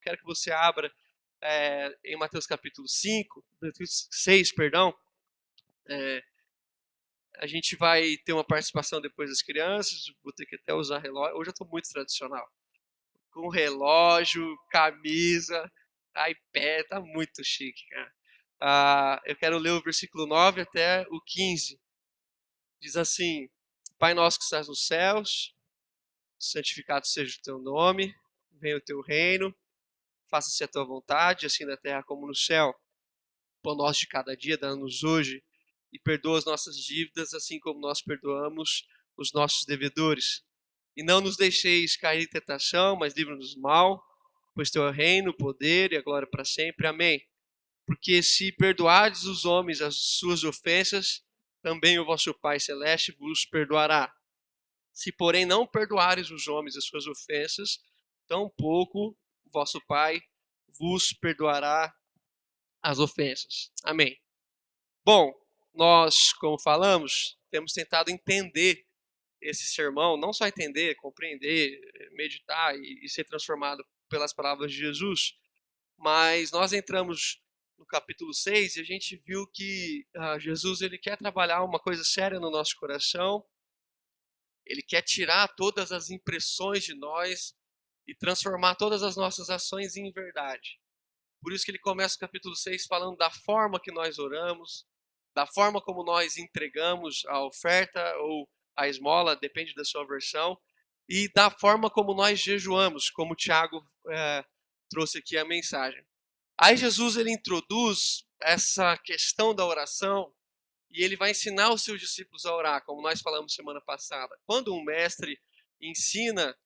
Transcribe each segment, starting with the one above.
Quero que você abra em Mateus capítulo 5, Mateus 6, perdão. É, a gente vai ter uma participação depois das crianças, vou ter que até usar relógio. Hoje eu estou muito tradicional. Com relógio, camisa, iPad, tá muito chique, cara. Eu quero ler o versículo 9 até o 15. Diz assim: Pai nosso que estás nos céus, santificado seja o teu nome, venha o teu reino, faça-se a tua vontade, assim na terra como no céu. O pão nosso de cada dia dá-nos hoje, e perdoa as nossas dívidas, assim como nós perdoamos os nossos devedores. E não nos deixeis cair em tentação, mas livra-nos do mal, pois teu é o reino, o poder e a glória para sempre. Amém. Porque se perdoardes os homens as suas ofensas, também o vosso Pai Celeste vos perdoará. Se, porém, não perdoares os homens as suas ofensas, tampouco o vosso Pai vos perdoará as ofensas. Amém. Bom, nós, como falamos, temos tentado entender esse sermão, não só entender, compreender, meditar e ser transformado pelas palavras de Jesus, mas nós entramos no capítulo 6 e a gente viu que Jesus ele quer trabalhar uma coisa séria no nosso coração, ele quer tirar todas as impressões de nós e transformar todas as nossas ações em verdade. Por isso que ele começa o capítulo 6 falando da forma que nós oramos, da forma como nós entregamos a oferta ou a esmola, depende da sua versão, e da forma como nós jejuamos, como o Tiago trouxe aqui a mensagem. Aí Jesus ele introduz essa questão da oração e ele vai ensinar os seus discípulos a orar, como nós falamos semana passada. Quando um mestre ensina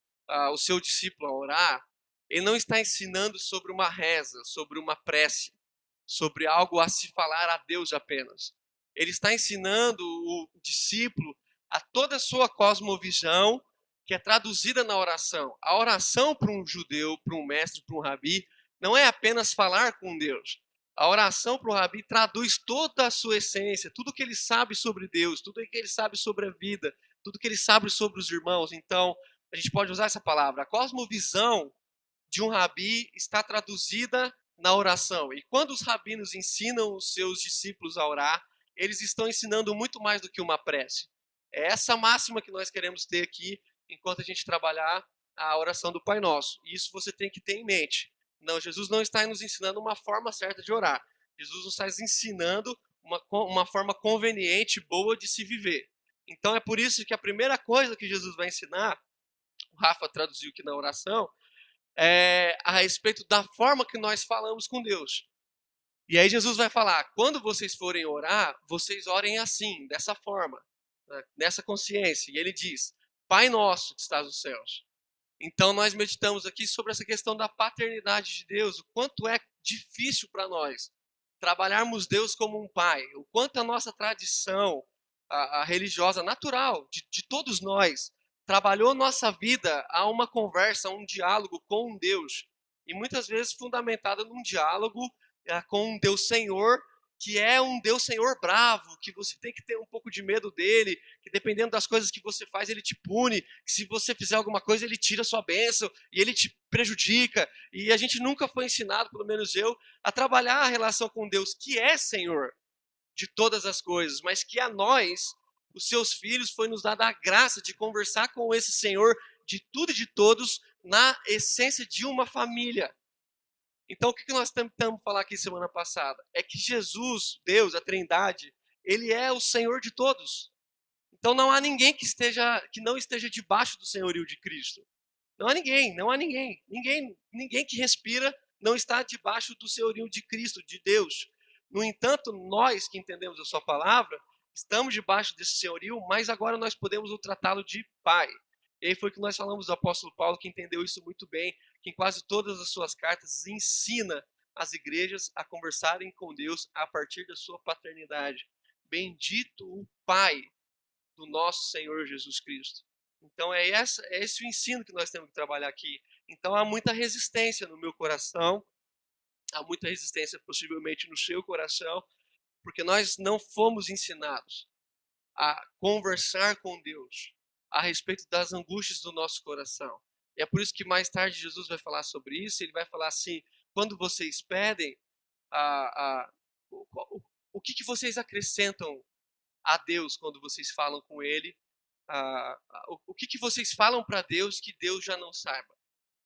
o seu discípulo a orar, ele não está ensinando sobre uma reza, sobre uma prece, sobre algo a se falar a Deus apenas. Ele está ensinando o discípulo a toda a sua cosmovisão, que é traduzida na oração. A oração para um judeu, para um mestre, para um rabi, não é apenas falar com Deus. A oração para o rabi traduz toda a sua essência, tudo que ele sabe sobre Deus, tudo que ele sabe sobre a vida, tudo que ele sabe sobre os irmãos. Então, a gente pode usar essa palavra. A cosmovisão de um rabi está traduzida na oração. E quando os rabinos ensinam os seus discípulos a orar, eles estão ensinando muito mais do que uma prece. É essa máxima que nós queremos ter aqui enquanto a gente trabalhar a oração do Pai Nosso. E isso você tem que ter em mente. Não, Jesus não está nos ensinando uma forma certa de orar. Jesus nos está ensinando uma forma conveniente, boa de se viver. Então é por isso que a primeira coisa que Jesus vai ensinar, o Rafa traduziu aqui na oração, a respeito da forma que nós falamos com Deus. E aí Jesus vai falar, quando vocês forem orar, vocês orem assim, dessa forma, né, nessa consciência. E ele diz, Pai nosso que estás nos céus. Então nós meditamos aqui sobre essa questão da paternidade de Deus, o quanto é difícil para nós trabalharmos Deus como um pai, o quanto a nossa tradição a religiosa natural de todos nós trabalhou nossa vida a uma conversa, a um diálogo com um Deus, e muitas vezes fundamentada num diálogo com um Deus Senhor, que é um Deus Senhor bravo, que você tem que ter um pouco de medo dele, que dependendo das coisas que você faz, ele te pune, que se você fizer alguma coisa, ele tira a sua bênção, e ele te prejudica, e a gente nunca foi ensinado, pelo menos eu, a trabalhar a relação com Deus, que é Senhor de todas as coisas, mas que a nós, os seus filhos, foi nos dada a graça de conversar com esse Senhor de tudo e de todos, na essência de uma família. Então, o que nós tentamos falar aqui semana passada? É que Jesus, Deus, a Trindade, ele é o Senhor de todos. Então não há ninguém que não esteja debaixo do senhorio de Cristo. Não há ninguém, não há ninguém. Ninguém que respira não está debaixo do senhorio de Cristo, de Deus. No entanto, nós que entendemos a sua palavra, estamos debaixo desse senhorio, mas agora nós podemos o tratá-lo de Pai. E aí foi que nós falamos do apóstolo Paulo, que entendeu isso muito bem, que em quase todas as suas cartas ensina as igrejas a conversarem com Deus a partir da sua paternidade. Bendito o Pai do nosso Senhor Jesus Cristo. Então é esse o ensino que nós temos que trabalhar aqui. Então há muita resistência no meu coração, há muita resistência possivelmente no seu coração, porque nós não fomos ensinados a conversar com Deus a respeito das angústias do nosso coração. E é por isso que mais tarde Jesus vai falar sobre isso. Ele vai falar assim: quando vocês pedem, a, a, o que vocês acrescentam a Deus quando vocês falam com Ele? O que vocês falam para Deus que Deus já não saiba?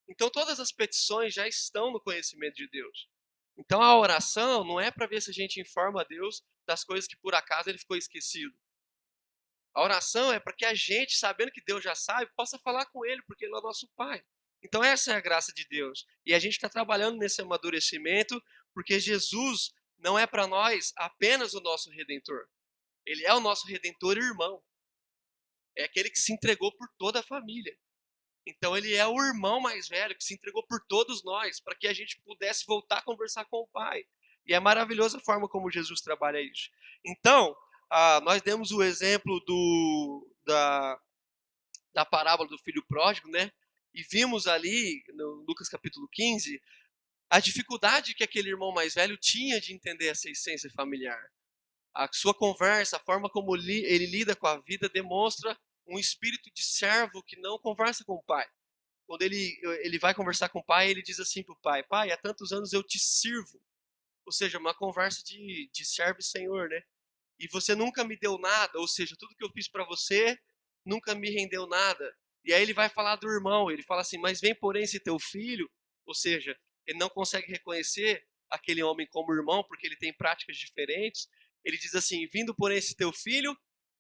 Então todas as petições já estão no conhecimento de Deus. Então a oração não é para ver se a gente informa a Deus das coisas que por acaso ele ficou esquecido. A oração é para que a gente, sabendo que Deus já sabe, possa falar com Ele, porque Ele é o nosso Pai. Então essa é a graça de Deus. E a gente está trabalhando nesse amadurecimento, porque Jesus não é para nós apenas o nosso Redentor. Ele é o nosso Redentor e irmão. É aquele que se entregou por toda a família. Então ele é o irmão mais velho que se entregou por todos nós, para que a gente pudesse voltar a conversar com o Pai. E é maravilhosa a forma como Jesus trabalha isso. Então, nós demos o exemplo da parábola do filho pródigo, né? E vimos ali, no Lucas capítulo 15, a dificuldade que aquele irmão mais velho tinha de entender essa essência familiar. A sua conversa, a forma como ele lida com a vida, demonstra um espírito de servo que não conversa com o pai. Quando ele vai conversar com o pai, ele diz assim para o pai: pai, há tantos anos eu te sirvo. Ou seja, uma conversa de servo e senhor, né? E você nunca me deu nada, ou seja, tudo que eu fiz para você nunca me rendeu nada. E aí ele vai falar do irmão, ele fala assim: mas vem porém esse teu filho, ou seja, ele não consegue reconhecer aquele homem como irmão porque ele tem práticas diferentes. Ele diz assim: vindo porém esse teu filho,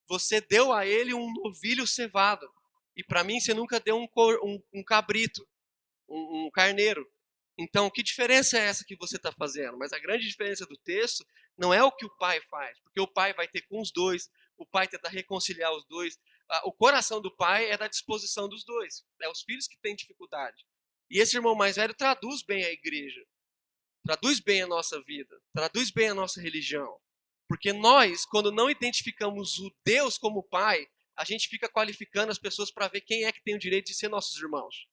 você deu a ele um novilho cevado, e para mim você nunca deu um cabrito, um carneiro. Então, que diferença é essa que você está fazendo? Mas a grande diferença do texto não é o que o pai faz, porque o pai vai ter com os dois, o pai tenta reconciliar os dois. O coração do pai é da disposição dos dois, é os filhos que têm dificuldade. E esse irmão mais velho traduz bem a igreja, traduz bem a nossa vida, traduz bem a nossa religião. Porque nós, quando não identificamos o Deus como pai, a gente fica qualificando as pessoas para ver quem é que tem o direito de ser nossos irmãos.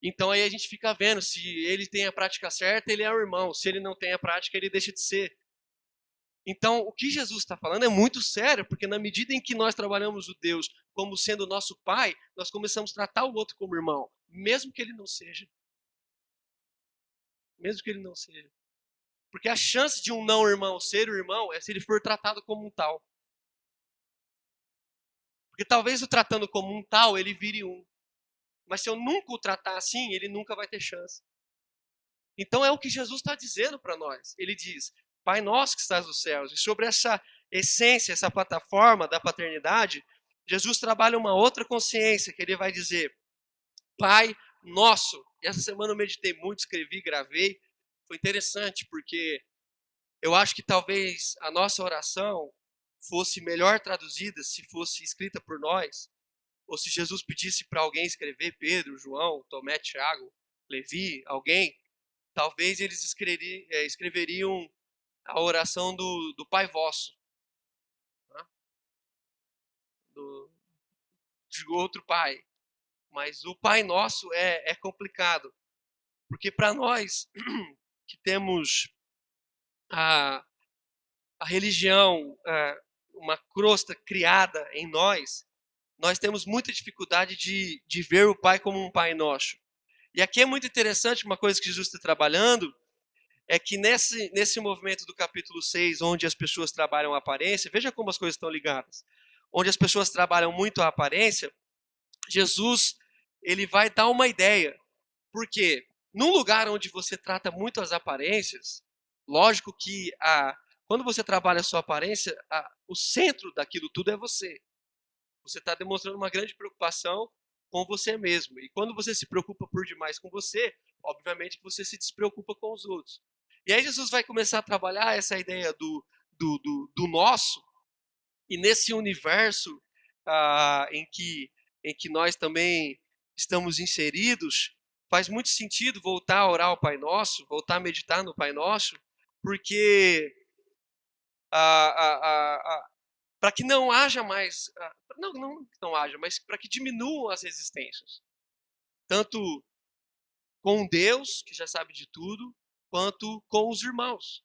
Então aí a gente fica vendo, se ele tem a prática certa, ele é o irmão. Se ele não tem a prática, ele deixa de ser. Então, o que Jesus está falando é muito sério, porque na medida em que nós trabalhamos o Deus como sendo nosso pai, nós começamos a tratar o outro como irmão, mesmo que ele não seja. Mesmo que ele não seja. Porque a chance de um não irmão ser o irmão é se ele for tratado como um tal. Porque talvez o tratando como um tal, ele vire um. Mas se eu nunca o tratar assim, ele nunca vai ter chance. Então é o que Jesus está dizendo para nós. Ele diz: Pai nosso que estás nos céus. E sobre essa essência, essa plataforma da paternidade, Jesus trabalha uma outra consciência, que ele vai dizer: Pai nosso. E essa semana eu meditei muito, escrevi, gravei. Foi interessante, porque eu acho que talvez a nossa oração fosse melhor traduzida se fosse escrita por nós, ou se Jesus pedisse para alguém escrever, Pedro, João, Tomé, Tiago, Levi, alguém, talvez eles escreveriam a oração do Pai Vosso, né? De outro Pai. Mas o Pai Nosso é complicado, porque para nós que temos a, a religião, uma crosta criada em nós temos muita dificuldade de ver o Pai como um Pai nosso. E aqui é muito interessante, uma coisa que Jesus está trabalhando, é que nesse movimento do capítulo 6, onde as pessoas trabalham a aparência, veja como as coisas estão ligadas. Onde as pessoas trabalham muito a aparência, Jesus ele vai dar uma ideia. Porque num lugar onde você trata muito as aparências, lógico que quando você trabalha a sua aparência, o centro daquilo tudo é você. Você está demonstrando uma grande preocupação com você mesmo. E quando você se preocupa por demais com você, obviamente que você se despreocupa com os outros. E aí Jesus vai começar a trabalhar essa ideia do nosso, e nesse universo em que nós também estamos inseridos, faz muito sentido voltar a orar ao Pai Nosso, voltar a meditar no Pai Nosso, porque para que não haja mais, não haja, mas para que diminuam as resistências, tanto com Deus, que já sabe de tudo, quanto com os irmãos,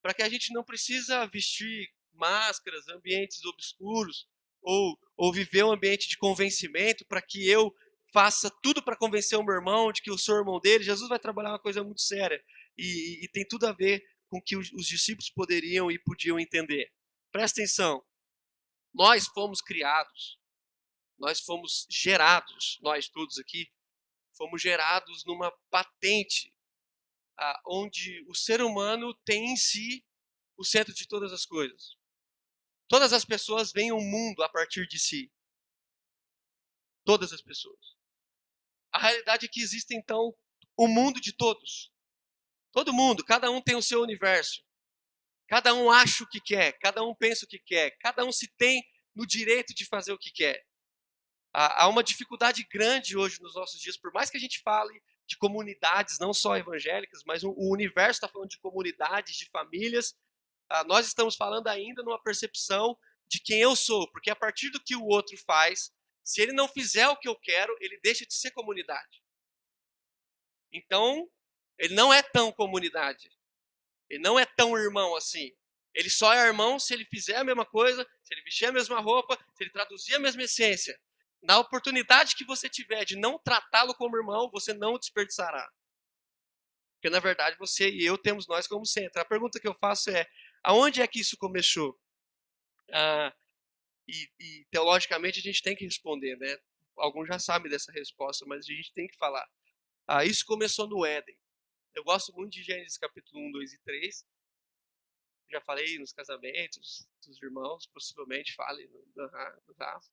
para que a gente não precisa vestir máscaras, ambientes obscuros, ou viver um ambiente de convencimento para que eu faça tudo para convencer o meu irmão de que eu sou irmão dele. Jesus vai trabalhar uma coisa muito séria e tem tudo a ver com o que os discípulos poderiam e podiam entender. Presta atenção. Nós fomos criados, nós fomos gerados, nós todos aqui, fomos gerados numa patente onde o ser humano tem em si o centro de todas as coisas. Todas as pessoas veem o mundo a partir de si. Todas as pessoas. A realidade é que existe, então, o mundo de todos. Todo mundo, cada um tem o seu universo. Cada um acha o que quer, cada um pensa o que quer, cada um se tem no direito de fazer o que quer. Há uma dificuldade grande hoje nos nossos dias, por mais que a gente fale de comunidades, não só evangélicas, mas o universo está falando de comunidades, de famílias. Nós estamos falando ainda numa percepção de quem eu sou, porque a partir do que o outro faz, se ele não fizer o que eu quero, ele deixa de ser comunidade. Então, ele não é tão comunidade. Ele não é tão irmão assim. Ele só é irmão se ele fizer a mesma coisa, se ele vestir a mesma roupa, se ele traduzir a mesma essência. Na oportunidade que você tiver de não tratá-lo como irmão, você não o desperdiçará. Porque, na verdade, você e eu temos nós como centro. A pergunta que eu faço é, aonde é que isso começou? E teologicamente a gente tem que responder, né? Alguns já sabem dessa resposta, mas a gente tem que falar. Isso começou no Éden. Eu gosto muito de Gênesis capítulo 1, 2 e 3. Já falei nos casamentos dos irmãos, possivelmente fale no Rafa.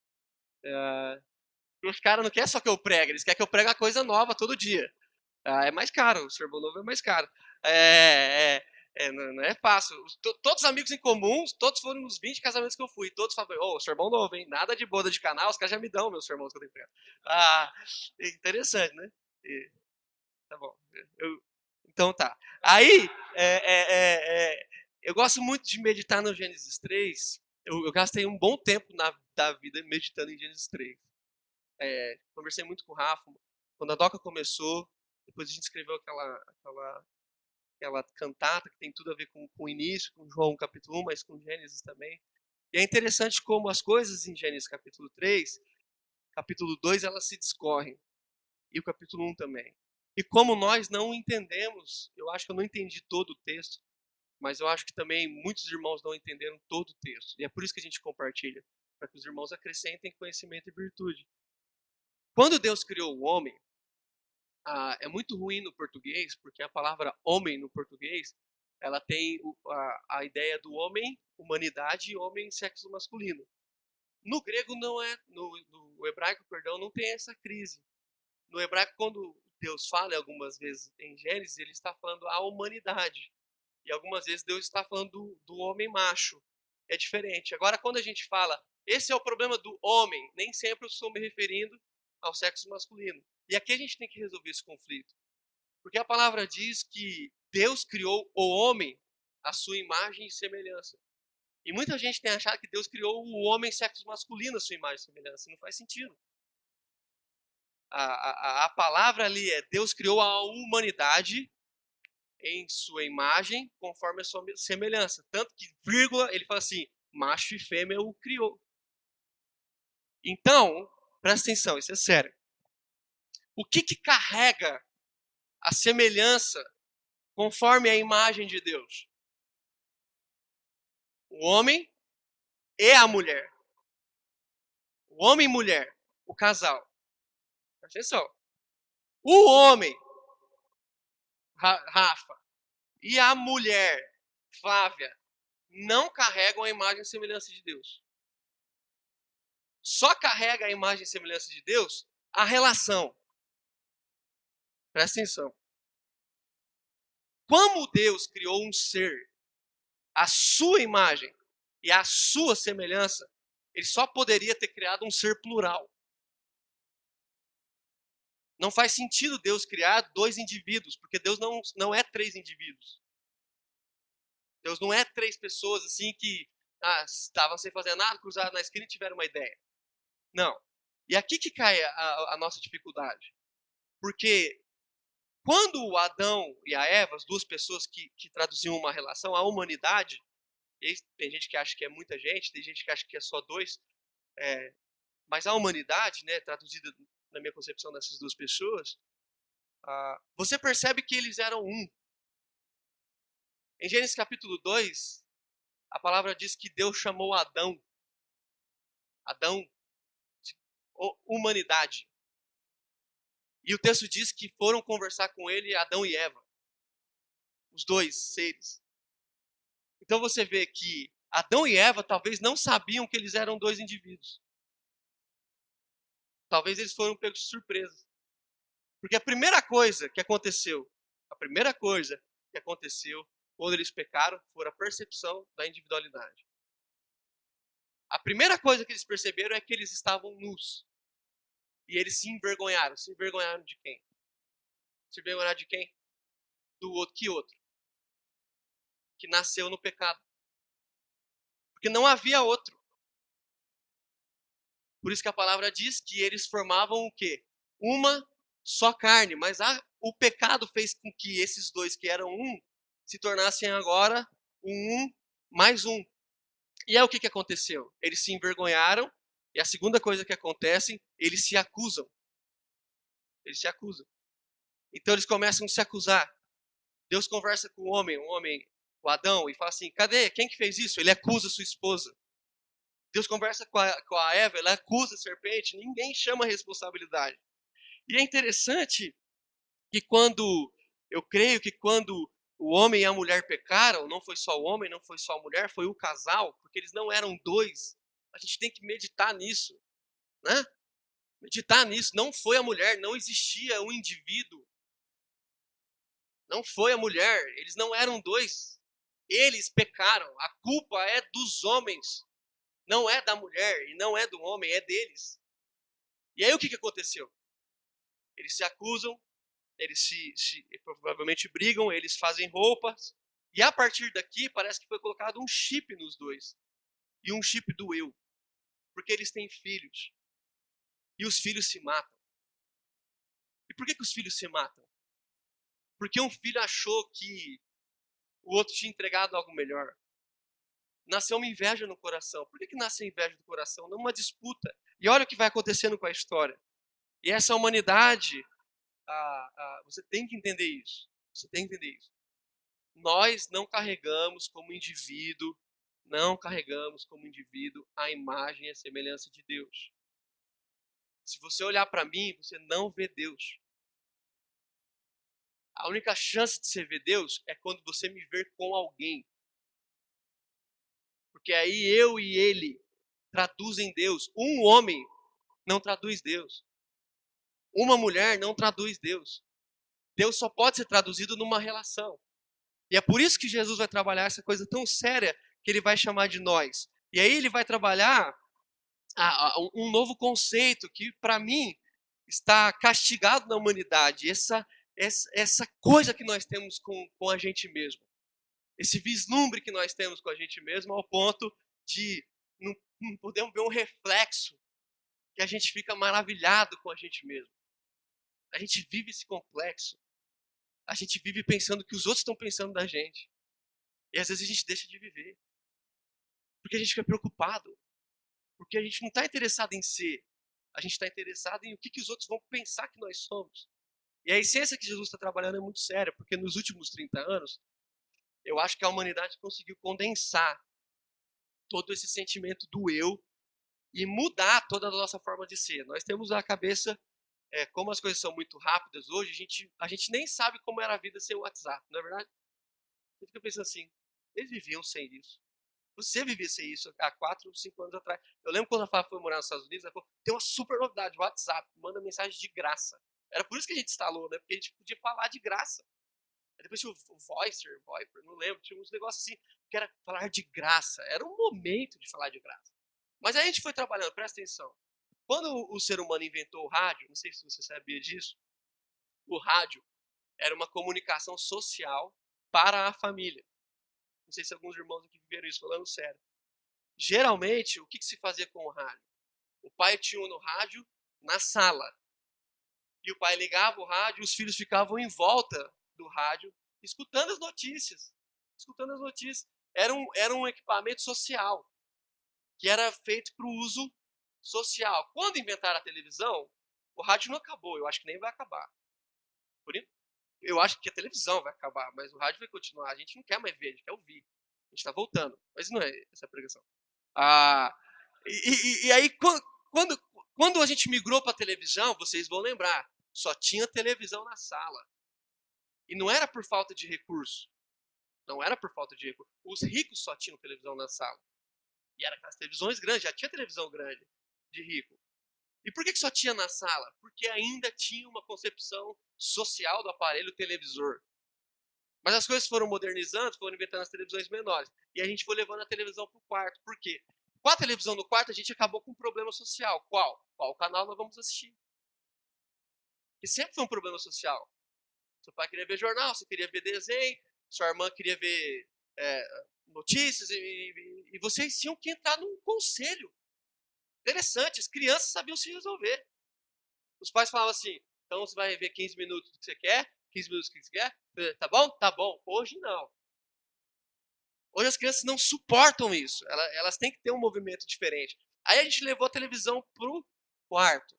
Os caras não querem só que eu pregue, eles querem que eu pregue a coisa nova todo dia. É mais caro, o sermão novo é mais caro. Não é fácil. Todos os amigos em comuns, todos foram nos 20 casamentos que eu fui. Todos falaram, sermão novo, hein? Nada de boda de canal, os caras já me dão meus sermões que eu tenho pregado. Interessante, né? Tá bom. Então tá. Aí, eu gosto muito de meditar no Gênesis 3. Eu gastei um bom tempo da vida meditando em Gênesis 3. Conversei muito com o Rafa. Quando a Doca começou, depois a gente escreveu aquela cantata que tem tudo a ver com o início, com João capítulo 1, mas com Gênesis também. E é interessante como as coisas em Gênesis capítulo 3, capítulo 2, elas se discorrem. E o capítulo 1 também. E como nós não entendemos, eu acho que eu não entendi todo o texto, mas eu acho que também muitos irmãos não entenderam todo o texto. E é por isso que a gente compartilha, para que os irmãos acrescentem conhecimento e virtude. Quando Deus criou o homem, é muito ruim no português, porque a palavra homem no português, ela tem a ideia do homem, humanidade, e homem, sexo masculino. No grego não é, no hebraico, perdão, não tem essa crise. No hebraico, quando Deus fala algumas vezes em Gênesis, ele está falando a humanidade. E algumas vezes Deus está falando do homem macho. É diferente. Agora, quando a gente fala, esse é o problema do homem, nem sempre eu estou me referindo ao sexo masculino. E aqui a gente tem que resolver esse conflito. Porque a palavra diz que Deus criou o homem à sua imagem e semelhança. E muita gente tem achado que Deus criou o homem sexo masculino à sua imagem e semelhança. Não faz sentido. A palavra ali é Deus criou a humanidade em sua imagem conforme a sua semelhança. Tanto que, vírgula, ele fala assim, macho e fêmea o criou. Então, presta atenção, isso é sério. O que carrega a semelhança conforme a imagem de Deus? O homem e a mulher. O homem e mulher, o casal. Presta atenção. O homem, Rafa, e a mulher, Flávia, não carregam a imagem e semelhança de Deus. Só carrega a imagem e semelhança de Deus a relação. Presta atenção. Como Deus criou um ser à sua imagem e à sua semelhança, ele só poderia ter criado um ser plural. Não faz sentido Deus criar dois indivíduos, porque Deus não é três indivíduos. Deus não é três pessoas assim que estavam sem fazer nada, cruzaram na esquina e tiveram uma ideia. Não. E aqui que cai a nossa dificuldade. Porque quando o Adão e a Eva, as duas pessoas que traduziam uma relação, a humanidade, e tem gente que acha que é muita gente, tem gente que acha que é só dois, mas a humanidade, né, traduzida na minha concepção dessas duas pessoas, você percebe que eles eram um. Em Gênesis capítulo 2, a palavra diz que Deus chamou Adão, humanidade. E o texto diz que foram conversar com ele Adão e Eva, os dois seres. Então você vê que Adão e Eva talvez não sabiam que eles eram dois indivíduos. Talvez eles foram pegos de surpresa. Porque a primeira coisa que aconteceu quando eles pecaram foi a percepção da individualidade. A primeira coisa que eles perceberam é que eles estavam nus. E eles se envergonharam. Se envergonharam de quem? Se envergonharam de quem? Do outro. Que outro? Que nasceu no pecado. Porque não havia outro. Por isso que a palavra diz que eles formavam o quê? Uma só carne. Mas o pecado fez com que esses dois que eram um se tornassem agora um mais um. E aí o que aconteceu? Eles se envergonharam. E a segunda coisa que acontece, eles se acusam. Eles se acusam. Então eles começam a se acusar. Deus conversa com o homem, o Adão, e fala assim, cadê? Quem que fez isso? Ele acusa sua esposa. Deus conversa com a Eva, ela acusa a serpente, ninguém chama a responsabilidade. E é interessante que eu creio que quando o homem e a mulher pecaram, não foi só o homem, não foi só a mulher, foi o casal, porque eles não eram dois. A gente tem que meditar nisso, né? Meditar nisso. Não foi a mulher, não existia um indivíduo. Não foi a mulher, eles não eram dois. Eles pecaram. A culpa é dos homens. Não é da mulher e não é do homem, é deles. E aí o que aconteceu? Eles se acusam, eles provavelmente brigam, eles fazem roupas. E a partir daqui parece que foi colocado um chip nos dois. E um chip do eu. Porque eles têm filhos. E os filhos se matam. E por que os filhos se matam? Porque um filho achou que o outro tinha entregado algo melhor. Nasceu uma inveja no coração. Por que nasce a inveja no coração? Não uma disputa. E olha o que vai acontecendo com a história. E essa humanidade, você tem que entender isso. Você tem que entender isso. Nós não carregamos como indivíduo, a imagem e a semelhança de Deus. Se você olhar para mim, você não vê Deus. A única chance de você ver Deus é quando você me ver com alguém. Porque aí eu e ele traduzem Deus. Um homem não traduz Deus. Uma mulher não traduz Deus. Deus só pode ser traduzido numa relação. E é por isso que Jesus vai trabalhar essa coisa tão séria que ele vai chamar de nós. E aí ele vai trabalhar um novo conceito que, para mim, está castigado na humanidade. Essa coisa que nós temos com a gente mesmo. Esse vislumbre que nós temos com a gente mesmo ao ponto de não podemos ver um reflexo que a gente fica maravilhado com a gente mesmo. A gente vive esse complexo. A gente vive pensando que os outros estão pensando da gente. E às vezes a gente deixa de viver. Porque a gente fica preocupado. Porque a gente não está interessado em ser. A gente está interessado em o que os outros vão pensar que nós somos. E a essência que Jesus está trabalhando é muito séria. Porque nos últimos 30 anos, eu acho que a humanidade conseguiu condensar todo esse sentimento do eu e mudar toda a nossa forma de ser. Nós temos a cabeça, como as coisas são muito rápidas hoje, a gente nem sabe como era a vida sem o WhatsApp, não é verdade? Você fica pensando assim, eles viviam sem isso. Você vivia sem isso há 4 ou 5 anos atrás. Eu lembro quando a Fábio foi morar nos Estados Unidos, ela falou, tem uma super novidade, o WhatsApp, manda mensagem de graça. Era por isso que a gente instalou, né? Porque a gente podia falar de graça. Aí depois tinha o Voicer, não lembro, tinha uns negócios assim, que era falar de graça. Era um momento de falar de graça. Mas aí a gente foi trabalhando, presta atenção. Quando o ser humano inventou o rádio, não sei se você sabia disso, o rádio era uma comunicação social para a família. Não sei se alguns irmãos aqui viveram isso, falando sério. Geralmente, o que se fazia com o rádio? O pai tinha no rádio na sala. E o pai ligava o rádio, os filhos ficavam em volta do rádio, escutando as notícias. Escutando as notícias. Era um equipamento social, que era feito para o uso social. Quando inventaram a televisão, O rádio não acabou, eu acho que nem vai acabar. Eu acho que a televisão vai acabar, mas o rádio vai continuar. A gente não quer mais ver, a gente quer ouvir. A gente está voltando. Mas não é essa a pregação. Ah, e aí, quando, quando a gente migrou para a televisão, vocês vão lembrar, só tinha televisão na sala. E não era por falta de recurso. Não era por falta de recurso. Os ricos só tinham televisão na sala. E era aquelas televisões grandes, já tinha televisão grande de rico. E por que só tinha na sala? Porque ainda tinha uma concepção social do aparelho televisor. Mas as coisas foram modernizando, foram inventando as televisões menores. E a gente foi levando a televisão para o quarto. Por quê? Com a televisão no quarto, a gente acabou com um problema social. Qual? Qual canal nós vamos assistir? Que sempre foi um problema social. Seu pai queria ver jornal, você queria ver desenho, sua irmã queria ver notícias, e vocês tinham que entrar num conselho. Interessante, as crianças sabiam se resolver. Os pais falavam assim, então você vai ver 15 minutos do que você quer, 15 minutos do que você quer, tá bom? Tá bom. Hoje não. Hoje as crianças não suportam isso, elas têm que ter um movimento diferente. Aí a gente levou a televisão pro quarto.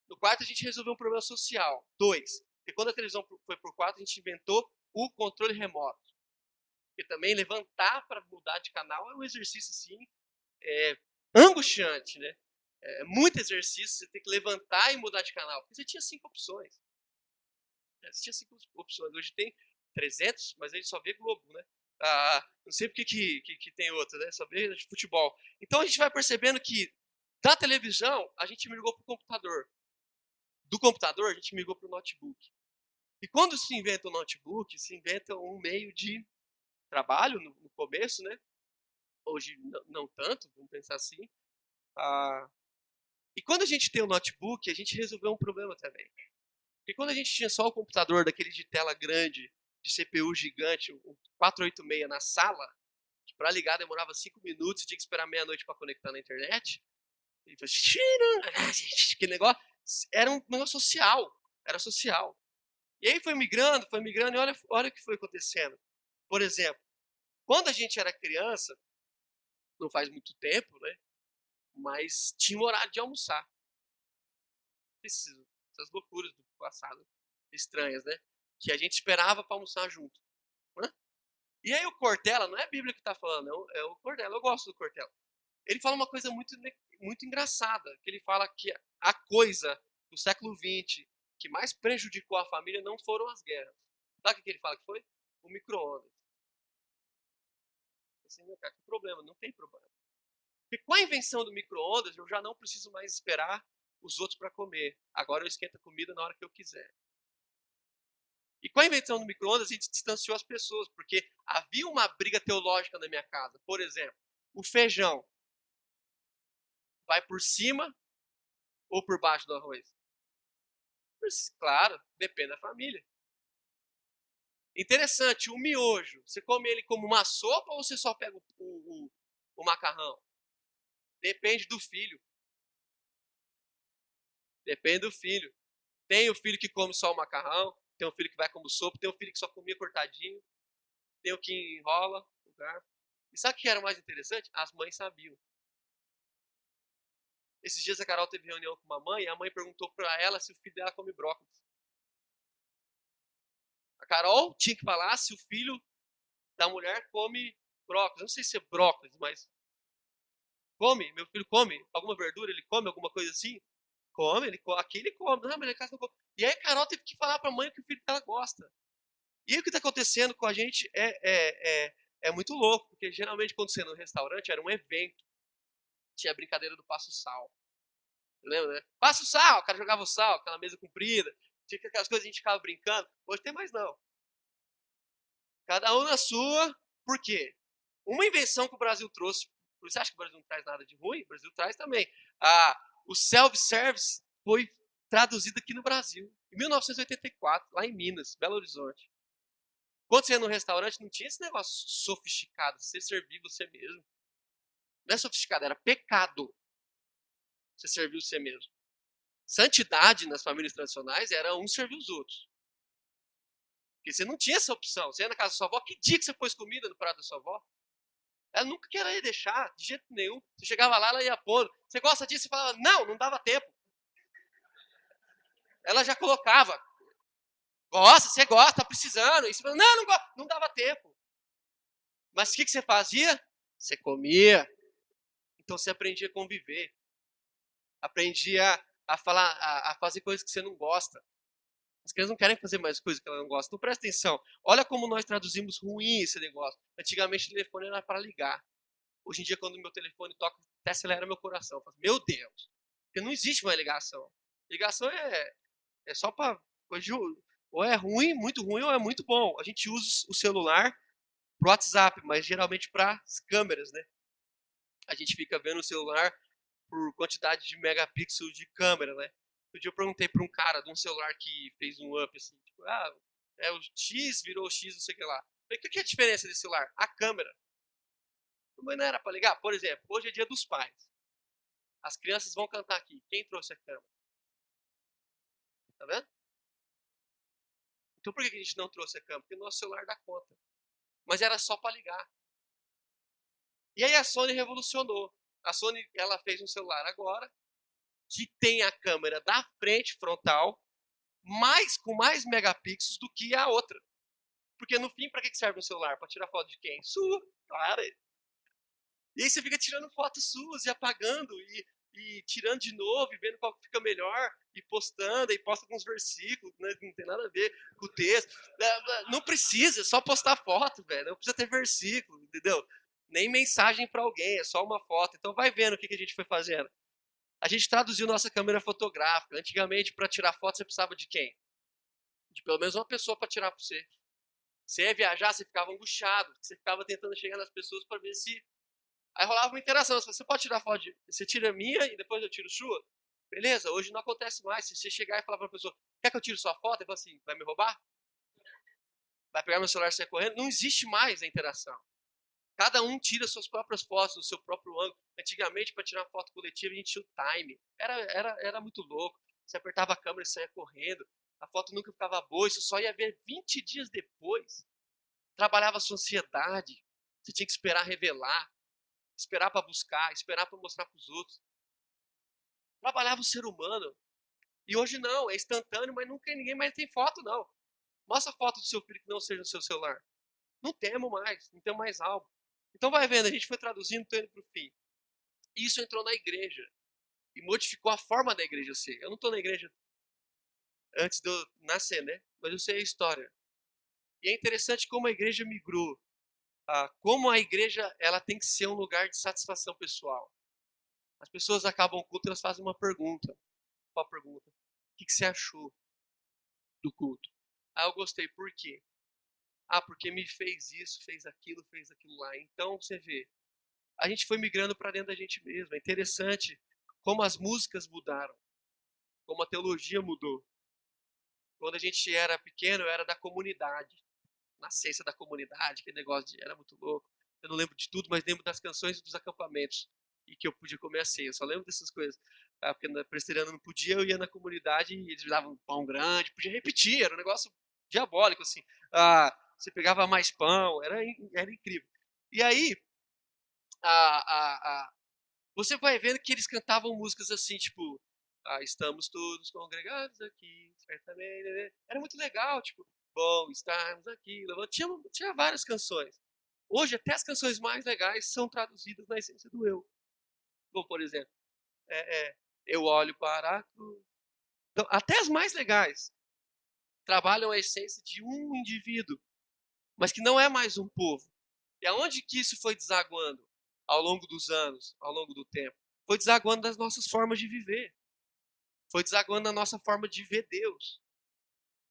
No quarto a gente resolveu um problema social. 2. Porque quando a televisão foi pro quarto, a gente inventou o controle remoto. Porque também levantar para mudar de canal é um exercício assim, angustiante, né? É muito exercício, você tem que levantar e mudar de canal. Porque você tinha 5 opções. Você tinha 5 opções. Hoje tem 300, mas a gente só vê Globo, né? Não sei porque que tem outra, né? Só vê de futebol. Então a gente vai percebendo que da televisão a gente migrou para o computador. Do computador a gente migrou para o notebook. E quando se inventa o notebook, se inventa um meio de trabalho no começo, né? Hoje não tanto, vamos pensar assim. E quando a gente tem o notebook, a gente resolveu um problema também. Porque quando a gente tinha só o computador daquele de tela grande, de CPU gigante, um 486 na sala, que para ligar demorava 5 minutos, tinha que esperar meia-noite para conectar na internet. E aquele negócio era um negócio social, era social. E aí foi migrando, e olha o que foi acontecendo. Por exemplo, quando a gente era criança, não faz muito tempo, né? Mas tinha um horário de almoçar. Essas loucuras do passado, estranhas, né? Que a gente esperava para almoçar junto. Né? E aí o Cortella, não é a Bíblia que está falando, é o Cortella, eu gosto do Cortella. Ele fala uma coisa muito engraçada, que ele fala que a coisa do século XX que mais prejudicou a família não foram as guerras. Sabe o que ele fala que foi? O micro-ondas. Assim, não, cara, que problema? Não tem problema. Porque com a invenção do micro-ondas, eu já não preciso mais esperar os outros para comer. Agora eu esquento a comida na hora que eu quiser. E com a invenção do micro-ondas, a gente distanciou as pessoas, porque havia uma briga teológica na minha casa. Por exemplo, o feijão vai por cima ou por baixo do arroz? Claro, depende da família. Interessante, o miojo, você come ele como uma sopa ou você só pega o macarrão? Depende do filho. Depende do filho. Tem o filho que come só o macarrão, tem o filho que vai como sopa, tem o filho que só comia cortadinho, tem o que enrola o garfo. E sabe o que era mais interessante? As mães sabiam. Esses dias a Carol teve reunião com uma mãe e a mãe perguntou para ela se o filho dela come brócolis. A Carol tinha que falar se o filho da mulher come brócolis. Não sei se é brócolis, mas come, meu filho come alguma verdura, ele come alguma coisa assim? Come, aqui ele come. Não, mas na casa não come. E aí a Carol teve que falar para a mãe que o filho dela gosta. E o que está acontecendo com a gente é muito louco, porque geralmente quando você ia no restaurante era um evento. Tinha a brincadeira do passo sal. Lembra, né? Passa o sal, o cara jogava o sal, aquela mesa comprida. Tinha aquelas coisas que a gente ficava brincando. Hoje tem mais não. Cada um na sua. Por quê? Uma invenção que o Brasil trouxe. Você acha que o Brasil não traz nada de ruim? O Brasil traz também. O self-service foi traduzido aqui no Brasil. Em 1984, lá em Minas, Belo Horizonte. Quando você ia no restaurante, não tinha esse negócio sofisticado. Você servia você mesmo. Não é sofisticado, era pecado. Você serviu você mesmo. Santidade nas famílias tradicionais era um servir os outros. Porque você não tinha essa opção. Você ia na casa da sua avó, que dia que você pôs comida no prato da sua avó? Ela nunca queria deixar, de jeito nenhum. Você chegava lá, ela ia pondo. Você gosta disso? Você falava, não, não dava tempo. Ela já colocava. Gosta, você gosta, tá precisando. E você fala, não, não gosto. Não dava tempo. Mas o que você fazia? Você comia. Então você aprendia a conviver. Aprendia a falar, a fazer coisas que você não gosta. As crianças não querem fazer mais coisas que elas não gostam. Então presta atenção. Olha como nós traduzimos ruim esse negócio. Antigamente o telefone era para ligar. Hoje em dia, quando o meu telefone toca, até acelera meu coração. Eu falo, meu Deus. Porque não existe mais ligação. Ligação é só para... Ou é ruim, muito ruim, ou é muito bom. A gente usa o celular pro WhatsApp, mas geralmente para as câmeras, né? A gente fica vendo o celular por quantidade de megapixels de câmera, né? Um dia eu perguntei para um cara de um celular que fez um up, assim, tipo, o X virou o X, não sei o que lá. Falei, o que é a diferença desse celular? A câmera. Mas não era para ligar? Por exemplo, hoje é dia dos pais. As crianças vão cantar aqui. Quem trouxe a câmera? Tá vendo? Então por que a gente não trouxe a câmera? Porque o nosso celular dá conta. Mas era só para ligar. E aí a Sony revolucionou. A Sony, ela fez um celular agora que tem a câmera da frente frontal com mais megapixels do que a outra. Porque no fim, para que serve um celular? Para tirar foto de quem? Sua, claro. E aí você fica tirando fotos suas e apagando e tirando de novo e vendo qual que fica melhor e postando, e posta alguns versículos, né? Não tem nada a ver com o texto. Não precisa, é só postar foto, velho. Não precisa ter versículo, entendeu? Nem mensagem para alguém, é só uma foto. Então vai vendo o que a gente foi fazendo. A gente traduziu nossa câmera fotográfica. Antigamente, para tirar foto, você precisava de quem? De pelo menos uma pessoa para tirar para você. Você ia viajar, você ficava angustiado. Você ficava tentando chegar nas pessoas para ver se... Aí rolava uma interação. Você pode tirar foto Você tira a minha e depois eu tiro sua? Beleza, hoje não acontece mais. Se você chegar e falar para a pessoa, quer que eu tire sua foto? Ele fala assim, vai me roubar? Vai pegar meu celular e sair correndo? Não existe mais a interação. Cada um tira suas próprias fotos, no seu próprio ângulo. Antigamente, para tirar uma foto coletiva, a gente tinha o time. Era muito louco. Você apertava a câmera e saía correndo. A foto nunca ficava boa. Isso só ia ver 20 dias depois. Trabalhava a sua ansiedade. Você tinha que esperar revelar. Esperar para buscar. Esperar para mostrar para os outros. Trabalhava o ser humano. E hoje não. É instantâneo, mas nunca ninguém mais tem foto, não. Mostra a foto do seu filho que não seja no seu celular. Não temos mais. Não temos mais álbum. Então vai vendo, a gente foi traduzindo, tô indo pro fim. E isso entrou na igreja. E modificou a forma da igreja ser. Eu não estou na igreja antes de eu nascer, né? Mas eu sei a história. E é interessante como a igreja migrou. Como a igreja ela tem que ser um lugar de satisfação pessoal. As pessoas acabam o culto e elas fazem uma pergunta. Qual a pergunta? O que você achou do culto? Eu gostei. Por quê? Porque me fez isso, fez aquilo lá. Então você vê, a gente foi migrando para dentro da gente mesmo. É interessante como as músicas mudaram, como a teologia mudou. Quando a gente era pequeno, eu era da comunidade, na ciência da comunidade, aquele negócio era muito louco. Eu não lembro de tudo, mas lembro das canções e dos acampamentos e que eu podia comer a ceia. Eu só lembro dessas coisas. Porque na presbiteriana não podia, eu ia na comunidade e eles davam um pão grande, podia repetir, era um negócio diabólico, assim. Você pegava mais pão, era incrível. E aí, você vai vendo que eles cantavam músicas assim, tipo, estamos todos congregados aqui, certamente. Né? Era muito legal, tipo, bom estarmos aqui. Tinha várias canções. Hoje, até as canções mais legais são traduzidas na essência do eu. Como, por exemplo, eu olho para a cruz. Então, até as mais legais trabalham a essência de um indivíduo, mas que não é mais um povo. E aonde que isso foi desaguando ao longo dos anos, ao longo do tempo? Foi desaguando das nossas formas de viver. Foi desaguando na nossa forma de ver Deus.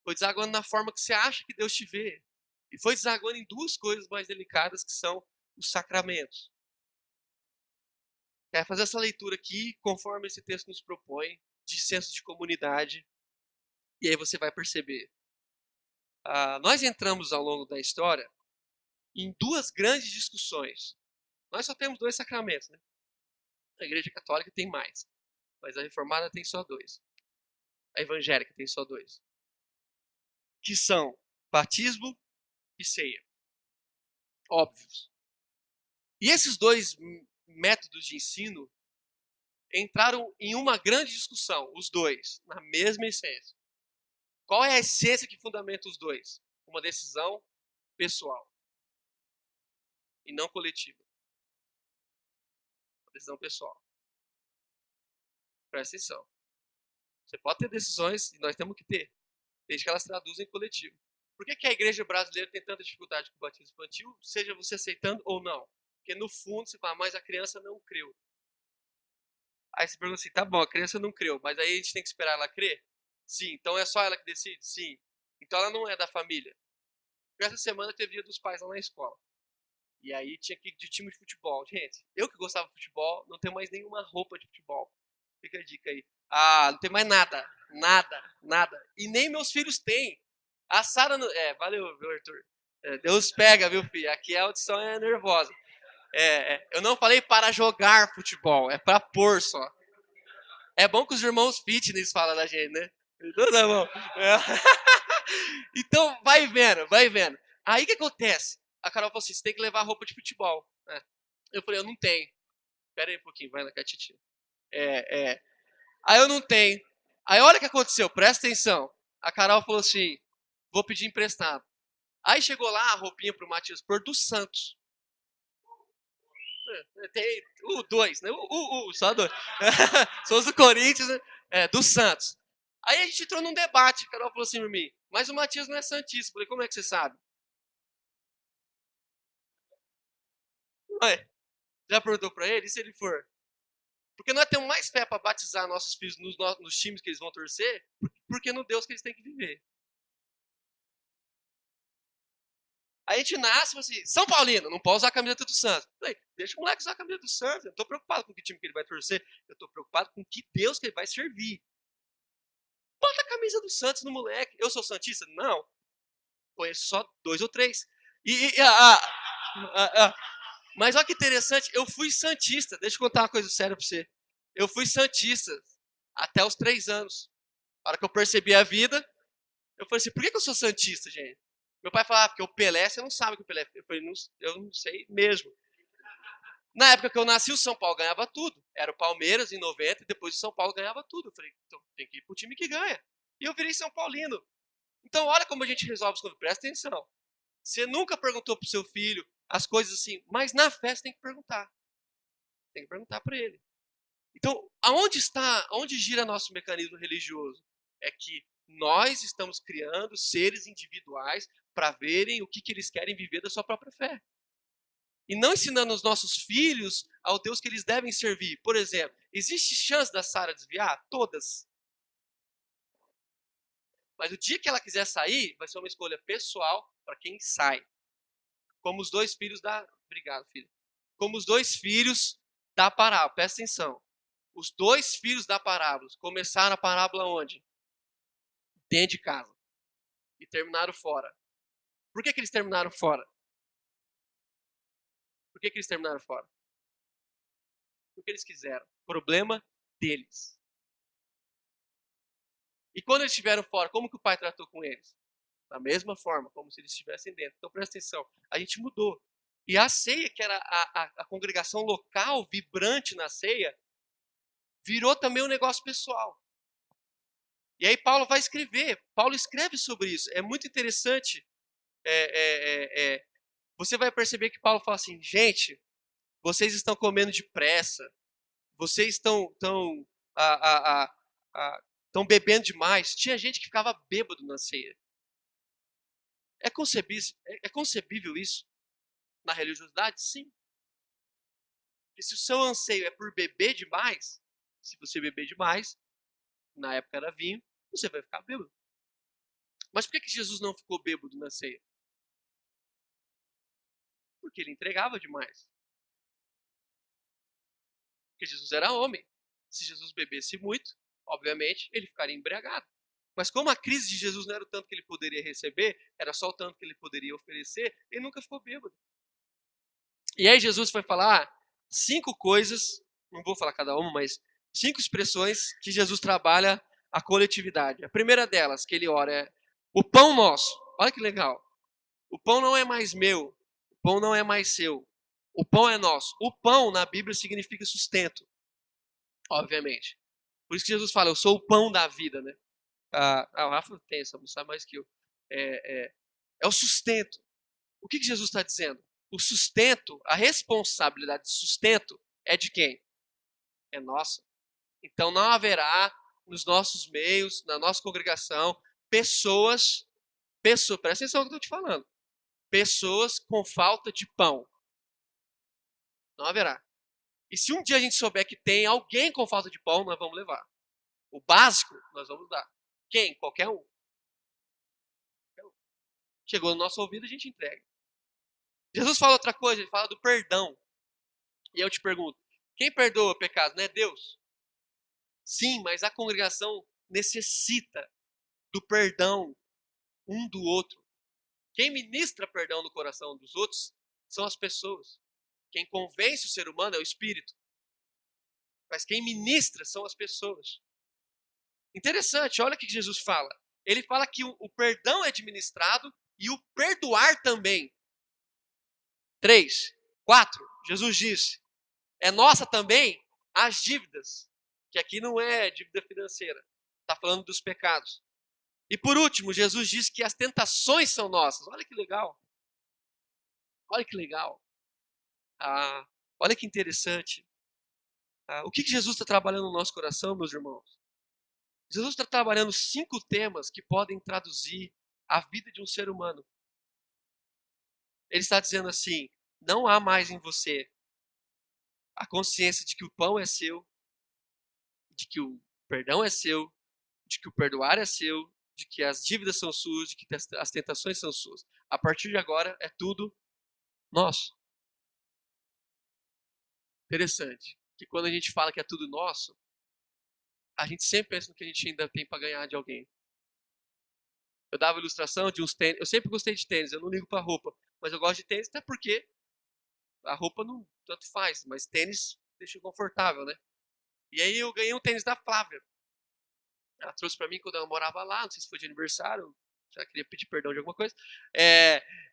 Foi desaguando na forma que você acha que Deus te vê. E foi desaguando em duas coisas mais delicadas, que são os sacramentos. Quero fazer essa leitura aqui, conforme esse texto nos propõe, de senso de comunidade. E aí você vai perceber. Nós entramos ao longo da história em duas grandes discussões. Nós só temos dois sacramentos, né? A Igreja Católica tem mais, mas a Reformada tem só dois. A Evangélica tem só dois. Que são batismo e ceia. Óbvios. E esses dois métodos de ensino entraram em uma grande discussão, os dois, na mesma essência. Qual é a essência que fundamenta os dois? Uma decisão pessoal e não coletiva. Uma decisão pessoal. Presta atenção. Você pode ter decisões, e nós temos que ter, desde que elas traduzem em coletivo. Por que a igreja brasileira tem tanta dificuldade com o batismo infantil, seja você aceitando ou não? Porque no fundo você fala, mas a criança não creu. Aí você pergunta assim, tá bom, a criança não creu, mas aí a gente tem que esperar ela crer? Sim. Então é só ela que decide? Sim. Então ela não é da família. Porque essa semana teve dia dos pais lá na escola. E aí tinha que ir de time de futebol. Gente, eu que gostava de futebol, não tenho mais nenhuma roupa de futebol. Fica a dica aí. Ah, não tem mais nada. Nada. E nem meus filhos têm. A Sara não... valeu, viu, Arthur? Deus pega, viu, filho? Aqui a audição é nervosa. Eu não falei para jogar futebol, é para pôr só. É bom que os irmãos fitness falam da gente, né? Então tá bom. Então, vai vendo. Aí o que acontece? A Carol falou assim, você tem que levar roupa de futebol. Eu falei, eu não tenho. Pera aí um pouquinho, vai na titia. Aí eu não tenho. Aí olha o que aconteceu, presta atenção. A Carol falou assim, vou pedir emprestado. Aí chegou lá a roupinha pro Matias pôr do Santos. Tem dois, né? Só dois. São os do Corinthians, né? Do Santos. Aí a gente entrou num debate. A Carol falou assim pra mim, mas o Matias não é santista. Eu falei, como é que você sabe? Ué, já perguntou pra ele? E se ele for? Porque nós temos mais fé para batizar nossos filhos nos times que eles vão torcer, porque no Deus que eles têm que viver. Aí a gente nasce assim, São Paulino, não pode usar a camiseta do Santos. Falei, deixa o moleque usar a camiseta do Santos. Eu não tô preocupado com que time que ele vai torcer. Eu tô preocupado com que Deus que ele vai servir. Bota a camisa do Santos no moleque. Eu sou santista? Não. Conheço só 2 ou 3. Mas olha que interessante, eu fui santista. Deixa eu contar uma coisa séria pra você. Eu fui santista até os 3 anos. Na hora que eu percebi a vida, eu falei assim, por que eu sou santista, gente? Meu pai falava, porque o Pelé, você não sabe que o Pelé... Eu falei, eu não sei mesmo. Na época que eu nasci, o São Paulo ganhava tudo. Era o Palmeiras em 90 e depois o São Paulo ganhava tudo. Eu falei, então tem que ir pro time que ganha. E eu virei São Paulino. Então olha como a gente resolve as coisas. Presta atenção. Você nunca perguntou pro seu filho as coisas assim, mas na fé você tem que perguntar. Tem que perguntar para ele. Então, onde gira nosso mecanismo religioso? É que nós estamos criando seres individuais para verem o que eles querem viver da sua própria fé. E não ensinando os nossos filhos ao Deus que eles devem servir. Por exemplo, existe chance da Sara desviar? Todas. Mas o dia que ela quiser sair, vai ser uma escolha pessoal para quem sai. Como os 2 filhos da... Obrigado, filho. Como os 2 filhos da parábola. Presta atenção. Os 2 filhos da parábola começaram a parábola onde? Dentro de casa. E terminaram fora. Por que eles terminaram fora? Por que eles terminaram fora? Porque eles quiseram. Problema deles. E quando eles estiveram fora, como que o pai tratou com eles? Da mesma forma, como se eles estivessem dentro. Então presta atenção, a gente mudou. E a ceia, que era a congregação local, vibrante na ceia, virou também um negócio pessoal. E aí Paulo vai escrever. Paulo escreve sobre isso. É muito interessante. Você vai perceber que Paulo fala assim, gente, vocês estão comendo depressa. Vocês estão bebendo demais. Tinha gente que ficava bêbado na ceia. É concebível isso na religiosidade? Sim. Porque se o seu anseio é por beber demais, se você beber demais, na época era vinho, você vai ficar bêbado. Mas por que Jesus não ficou bêbado na ceia? Porque ele entregava demais. Porque Jesus era homem. Se Jesus bebesse muito, obviamente, ele ficaria embriagado. Mas como a crise de Jesus não era o tanto que ele poderia receber, era só o tanto que ele poderia oferecer, ele nunca ficou bêbado. E aí Jesus foi falar 5 coisas, não vou falar cada uma, mas 5 expressões que Jesus trabalha a coletividade. A primeira delas, que ele ora, é o pão nosso. Olha que legal. O pão não é mais meu, o pão não é mais seu. O pão é nosso. O pão na Bíblia significa sustento, obviamente. Por isso que Jesus fala, eu sou o pão da vida, né? O Rafa tem, sabe mais que eu. É o sustento. O que Jesus está dizendo? O sustento, a responsabilidade de sustento é de quem? É nossa. Então não haverá nos nossos meios, na nossa congregação, pessoas, presta atenção no que eu estou te falando, pessoas com falta de pão. Não haverá. E se um dia a gente souber que tem alguém com falta de pão, nós vamos levar. O básico, nós vamos dar. Quem? Qualquer um. Chegou no nosso ouvido, a gente entrega. Jesus fala outra coisa, ele fala do perdão. E eu te pergunto, quem perdoa o pecado? Não é Deus? Sim, mas a congregação necessita do perdão um do outro. Quem ministra perdão no coração dos outros são as pessoas. Quem convence o ser humano é o Espírito. Mas quem ministra são as pessoas. Interessante, olha o que Jesus fala. Ele fala que o perdão é administrado e o perdoar também. 3, 4, Jesus diz, é nossa também as dívidas, que aqui não é dívida financeira, está falando dos pecados. E por último, Jesus diz que as tentações são nossas. Olha que legal. Olha que legal. Olha que interessante. O que Jesus está trabalhando no nosso coração, meus irmãos? Jesus está trabalhando 5 temas que podem traduzir a vida de um ser humano. Ele está dizendo assim, não há mais em você a consciência de que o pão é seu, de que o perdão é seu, de que o perdoar é seu, de que as dívidas são suas, de que as tentações são suas. A partir de agora é tudo nosso. Interessante que quando a gente fala que é tudo nosso, a gente sempre pensa no que a gente ainda tem para ganhar de alguém. Eu dava ilustração de uns tênis. Eu sempre gostei de tênis, eu não ligo para roupa, mas eu gosto de tênis até porque a roupa não tanto faz, mas tênis deixa confortável, né? E aí eu ganhei um tênis da Flávia. Ela trouxe para mim quando ela morava lá, não sei se foi de aniversário, já queria pedir perdão de alguma coisa.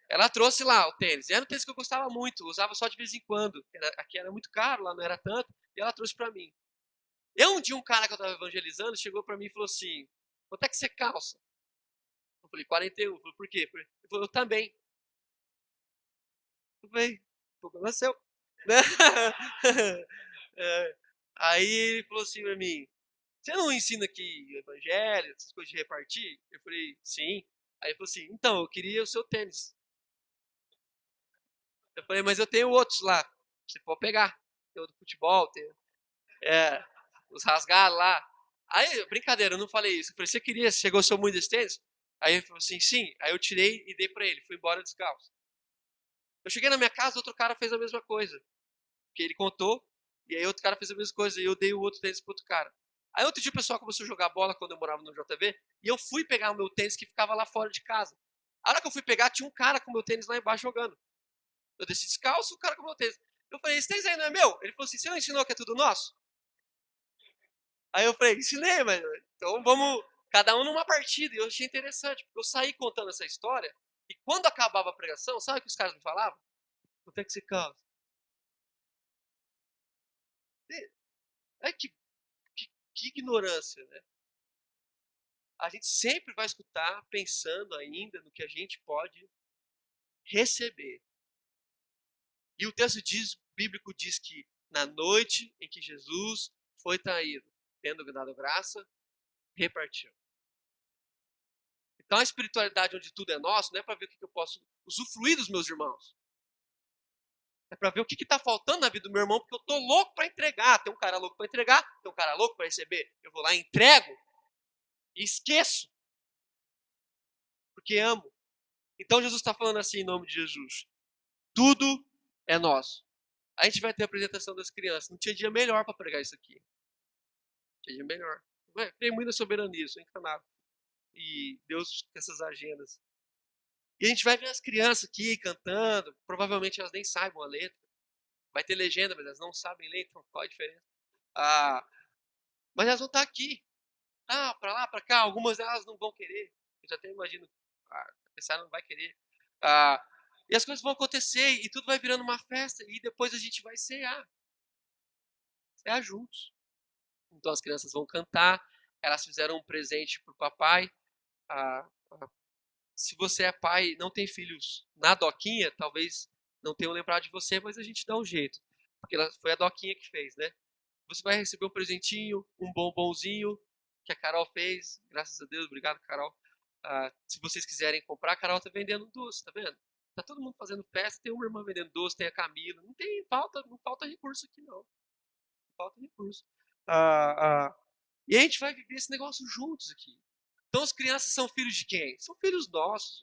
Ela trouxe lá o tênis. E era um tênis que eu gostava muito, usava só de vez em quando. Aqui era muito caro, lá não era tanto, e ela trouxe para mim. Um dia um cara que eu estava evangelizando chegou para mim e falou assim, quanto é que você calça? Eu falei, 41. Ele falou, por quê? Ele falou, eu também. Eu falei, problema seu. Aí ele falou assim pra mim, você não ensina aqui evangelho, essas coisas de repartir? Eu falei, sim. Aí ele falou assim, então, eu queria o seu tênis. Eu falei, mas eu tenho outros lá, você pode pegar. Tem o do futebol, tem os rasgados lá. Aí, brincadeira, eu não falei isso. Eu falei, você chegou seu muito desse tênis? Aí ele falou assim, sim. Aí eu tirei e dei pra ele, fui embora descalço. Eu cheguei na minha casa, outro cara fez a mesma coisa. Que ele contou, e aí outro cara fez a mesma coisa, e eu dei o outro tênis pro outro cara. Aí outro dia o pessoal começou a jogar bola quando eu morava no JV, e eu fui pegar o meu tênis que ficava lá fora de casa. A hora que eu fui pegar, tinha um cara com o meu tênis lá embaixo jogando. Eu desci descalço, o cara com o meu tênis. Eu falei, esse tênis aí não é meu? Ele falou assim, você não ensinou que é tudo nosso? Aí eu falei, ensinei, mas então vamos, cada um numa partida. E eu achei interessante, porque eu saí contando essa história, e quando acabava a pregação, sabe o que os caras me falavam? Quanto é que você causa? É que ignorância, né? A gente sempre vai escutar pensando ainda no que a gente pode receber. E o texto bíblico diz que na noite em que Jesus foi traído, tendo dado graça, repartiu. Então a espiritualidade onde tudo é nosso não é para ver o que eu posso usufruir dos meus irmãos. É para ver o que está faltando na vida do meu irmão, porque eu estou louco para entregar. Tem um cara louco para entregar, tem um cara louco para receber. Eu vou lá e entrego e esqueço. Porque amo. Então Jesus está falando assim em nome de Jesus. Tudo é nosso. A gente vai ter a apresentação das crianças. Não tinha dia melhor para pregar isso aqui. Não tinha dia melhor. Tem muita soberania, sou encanado. E Deus com essas agendas. E a gente vai ver as crianças aqui cantando. Provavelmente elas nem saibam a letra. Vai ter legenda, mas elas não sabem ler, então qual a diferença? Mas elas vão estar aqui. Para lá, para cá. Algumas delas não vão querer. Eu já até imagino. A pessoa não vai querer. E as coisas vão acontecer e tudo vai virando uma festa e depois a gente vai cear juntos. Então as crianças vão cantar, elas fizeram um presente pro papai. Se você é pai e não tem filhos na Doquinha, talvez não tenham lembrado de você, mas a gente dá um jeito. Porque foi a Doquinha que fez, né? Você vai receber um presentinho, um bombonzinho que a Carol fez. Graças a Deus, obrigado, Carol. Se vocês quiserem comprar, a Carol tá vendendo doce, tá vendo? Tá todo mundo fazendo festa, tem uma irmã vendendo doce, tem a Camila. Não falta recurso aqui, não. Não falta recurso. E a gente vai viver esse negócio juntos aqui. Então as crianças são filhos de quem? São filhos nossos.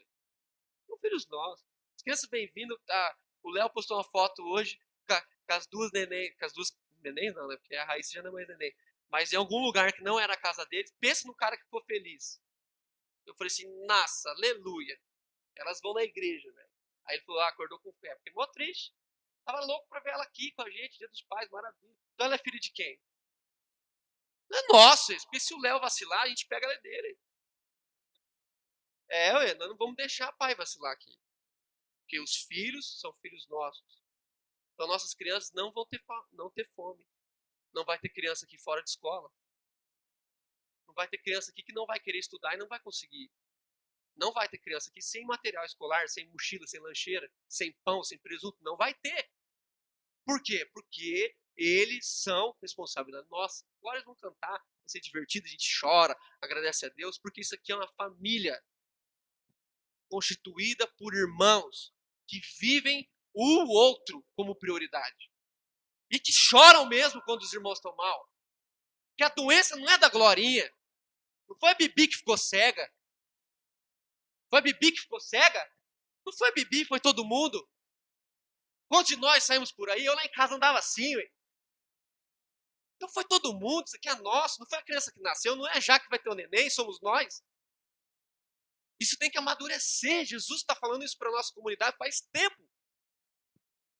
São filhos nossos. As crianças bem-vindas. O Léo postou uma foto hoje com as duas neném. Com as duas neném não, né? Porque a Raíssa já não é mais neném. Mas em algum lugar que não era a casa deles. Pensa no cara que ficou feliz. Eu falei assim, nossa, aleluia. Elas vão na igreja, velho. Aí ele falou, acordou com fé. Fiquei mó triste. Tava louco pra ver ela aqui com a gente, Dia dos Pais, maravilha. Então ela é filha de quem? Não é nossa. Se o Léo vacilar, a gente pega ela dele. Nós não vamos deixar pai vacilar aqui. Porque os filhos são filhos nossos. Então nossas crianças não vão ter fome. Não vai ter criança aqui fora de escola. Não vai ter criança aqui que não vai querer estudar e não vai conseguir. Não vai ter criança aqui sem material escolar, sem mochila, sem lancheira, sem pão, sem presunto. Não vai ter. Por quê? Porque eles são responsabilidade nossa. Agora eles vão cantar, vai ser divertido, a gente chora, agradece a Deus, porque isso aqui é uma família constituída por irmãos que vivem o outro como prioridade. E que choram mesmo quando os irmãos estão mal. Que a doença não é da Glorinha. Não foi a Bibi que ficou cega. Foi a Bibi que ficou cega? Não foi a Bibi, foi todo mundo. Quantos de nós saímos por aí? Eu lá em casa andava assim, ué. Então foi todo mundo, isso aqui é nosso. Não foi a criança que nasceu, não é já que vai ter o neném, somos nós. Isso tem que amadurecer. Jesus está falando isso para a nossa comunidade faz tempo.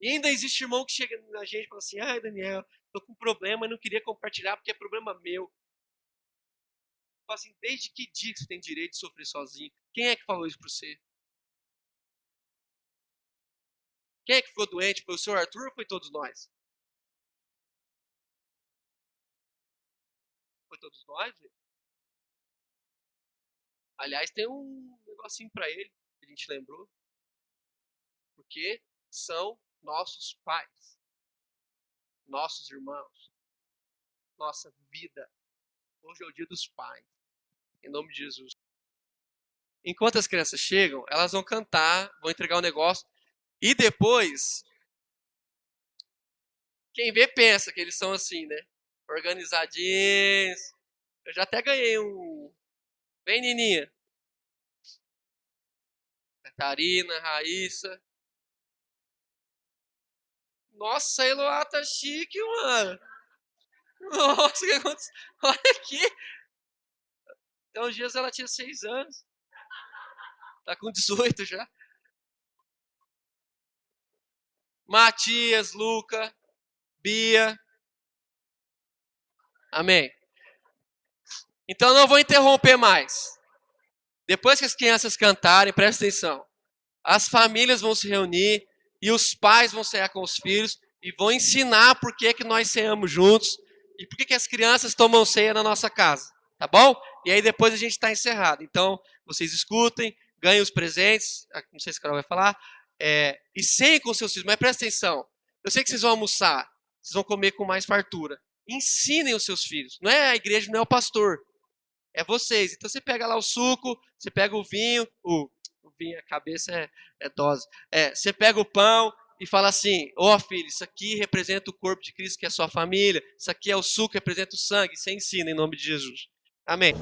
E ainda existe irmão que chega na gente e fala assim, ai Daniel, tô com um problema, eu não queria compartilhar porque é problema meu. Eu falo assim, desde que dia que você tem direito de sofrer sozinho? Quem é que falou isso para você? Quem é que ficou doente? Foi o senhor Arthur ou foi todos nós? Foi todos nós? Aliás, tem um negocinho para ele, que a gente lembrou. Porque são nossos pais, nossos irmãos, nossa vida. Hoje é o dia dos pais. Em nome de Jesus. Enquanto as crianças chegam, elas vão cantar, vão entregar o negócio. E depois, quem vê pensa que eles são assim, né? Organizadinhos. Eu já até ganhei um. Vem, Nininha. Catarina, Raíssa. Nossa, a Eloá tá chique, mano. Nossa, o que aconteceu? Olha aqui. Então, uns dias ela tinha 6 anos. Tá com 18 já. Matias, Luca, Bia. Amém. Então não vou interromper mais. Depois que as crianças cantarem, presta atenção. As famílias vão se reunir e os pais vão cear com os filhos e vão ensinar por que nós ceamos juntos e por que as crianças tomam ceia na nossa casa. Tá bom? E aí depois a gente está encerrado. Então, vocês escutem, ganhem os presentes. Não sei se a Carol vai falar. E ceiem com seus filhos. Mas presta atenção. Eu sei que vocês vão almoçar. Vocês vão comer com mais fartura. Ensinem os seus filhos. Não é a igreja, não é o pastor. É vocês. Então você pega lá o suco, você pega o vinho. O vinho, a cabeça é dose. Você pega o pão e fala assim, ó filho, isso aqui representa o corpo de Cristo, que é a sua família. Isso aqui é o suco, representa o sangue. Você ensina em nome de Jesus. Amém.